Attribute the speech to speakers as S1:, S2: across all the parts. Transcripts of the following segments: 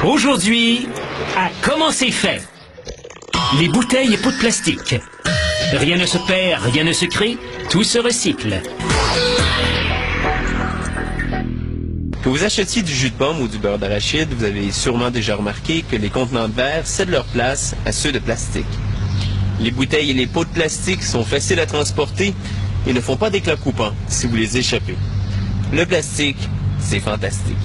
S1: Aujourd'hui, à Comment c'est fait? Les bouteilles et pots de plastique. Rien ne se perd, rien ne se crée, tout se recycle.
S2: Que vous achetiez du jus de pomme ou du beurre d'arachide, vous avez sûrement déjà remarqué que les contenants de verre cèdent leur place à ceux de plastique. Les bouteilles et les pots de plastique sont faciles à transporter et ne font pas d'éclat coupant si vous les échappez. Le plastique, c'est fantastique.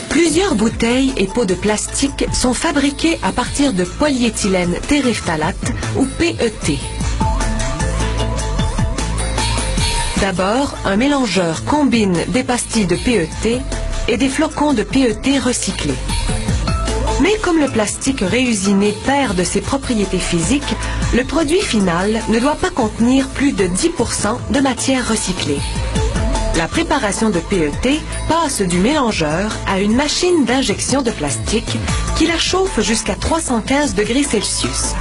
S3: Plusieurs bouteilles et pots de plastique sont fabriqués à partir de polyéthylène terephthalate ou PET. D'abord, un mélangeur combine des pastilles de PET et des flocons de PET recyclés. Mais comme le plastique réusiné perd de ses propriétés physiques, le produit final ne doit pas contenir plus de 10% de matière recyclée. La préparation de PET passe du mélangeur à une machine d'injection de plastique qui la chauffe jusqu'à 315 degrés Celsius.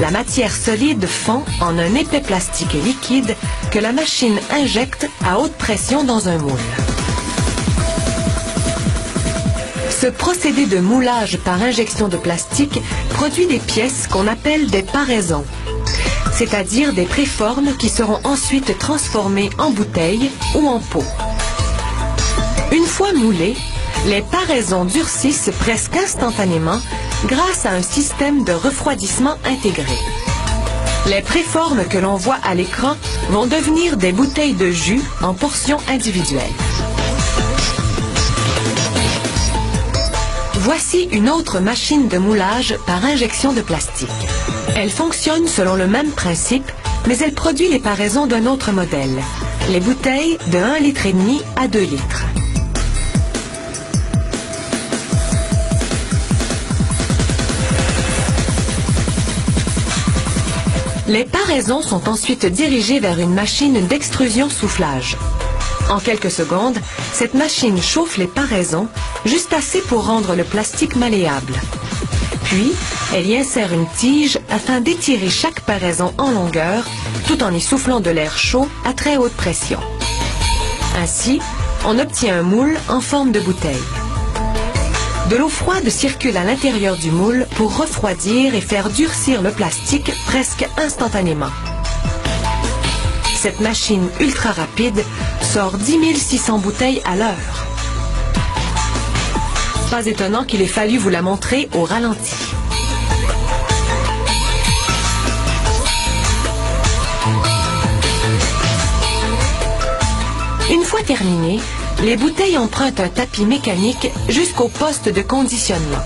S3: La matière solide fond en un épais plastique liquide que la machine injecte à haute pression dans un moule. Ce procédé de moulage par injection de plastique produit des pièces qu'on appelle des paraisons, c'est-à-dire des préformes qui seront ensuite transformées en bouteilles ou en pots. Une fois moulées, les paraisons durcissent presque instantanément grâce à un système de refroidissement intégré. Les préformes que l'on voit à l'écran vont devenir des bouteilles de jus en portions individuelles. Voici une autre machine de moulage par injection de plastique. Elle fonctionne selon le même principe, mais elle produit les paraisons d'un autre modèle, les bouteilles de 1,5 litre à 2 litres. Les paraisons sont ensuite dirigées vers une machine d'extrusion-soufflage. En quelques secondes, cette machine chauffe les paraisons, juste assez pour rendre le plastique malléable. Puis, elle y insère une tige afin d'étirer chaque paraison en longueur, tout en y soufflant de l'air chaud à très haute pression. Ainsi, on obtient un moule en forme de bouteille. De l'eau froide circule à l'intérieur du moule pour refroidir et faire durcir le plastique presque instantanément. Cette machine ultra rapide sort 10 600 bouteilles à l'heure. Pas étonnant qu'il ait fallu vous la montrer au ralenti. Une fois terminées, les bouteilles empruntent un tapis mécanique jusqu'au poste de conditionnement.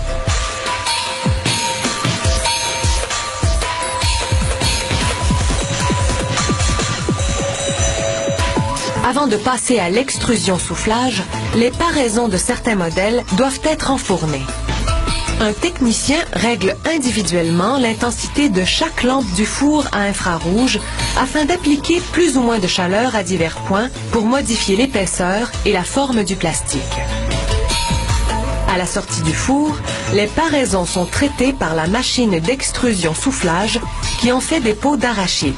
S3: Avant de passer à l'extrusion-soufflage, les paraisons de certains modèles doivent être enfournées. Un technicien règle individuellement l'intensité de chaque lampe du four à infrarouge afin d'appliquer plus ou moins de chaleur à divers points pour modifier l'épaisseur et la forme du plastique. À la sortie du four, les paraisons sont traitées par la machine d'extrusion-soufflage qui en fait des pots d'arachide.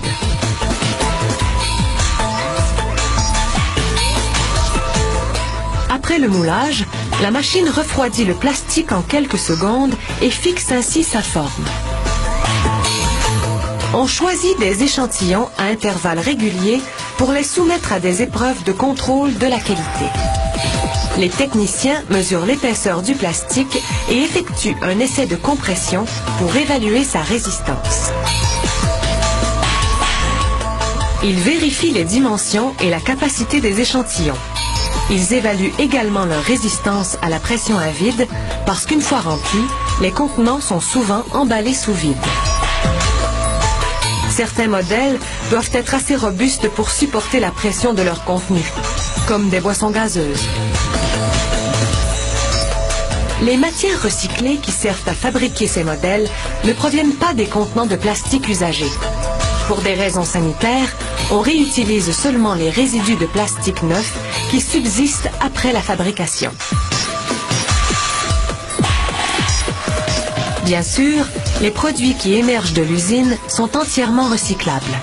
S3: Après le moulage, la machine refroidit le plastique en quelques secondes et fixe ainsi sa forme. On choisit des échantillons à intervalles réguliers pour les soumettre à des épreuves de contrôle de la qualité. Les techniciens mesurent l'épaisseur du plastique et effectuent un essai de compression pour évaluer sa résistance. Ils vérifient les dimensions et la capacité des échantillons. Ils évaluent également leur résistance à la pression à vide parce qu'une fois remplis, les contenants sont souvent emballés sous vide. Certains modèles doivent être assez robustes pour supporter la pression de leur contenu, comme des boissons gazeuses. Les matières recyclées qui servent à fabriquer ces modèles ne proviennent pas des contenants de plastique usagés. Pour des raisons sanitaires, on réutilise seulement les résidus de plastique neuf qui subsistent après la fabrication. Bien sûr, les produits qui émergent de l'usine sont entièrement recyclables.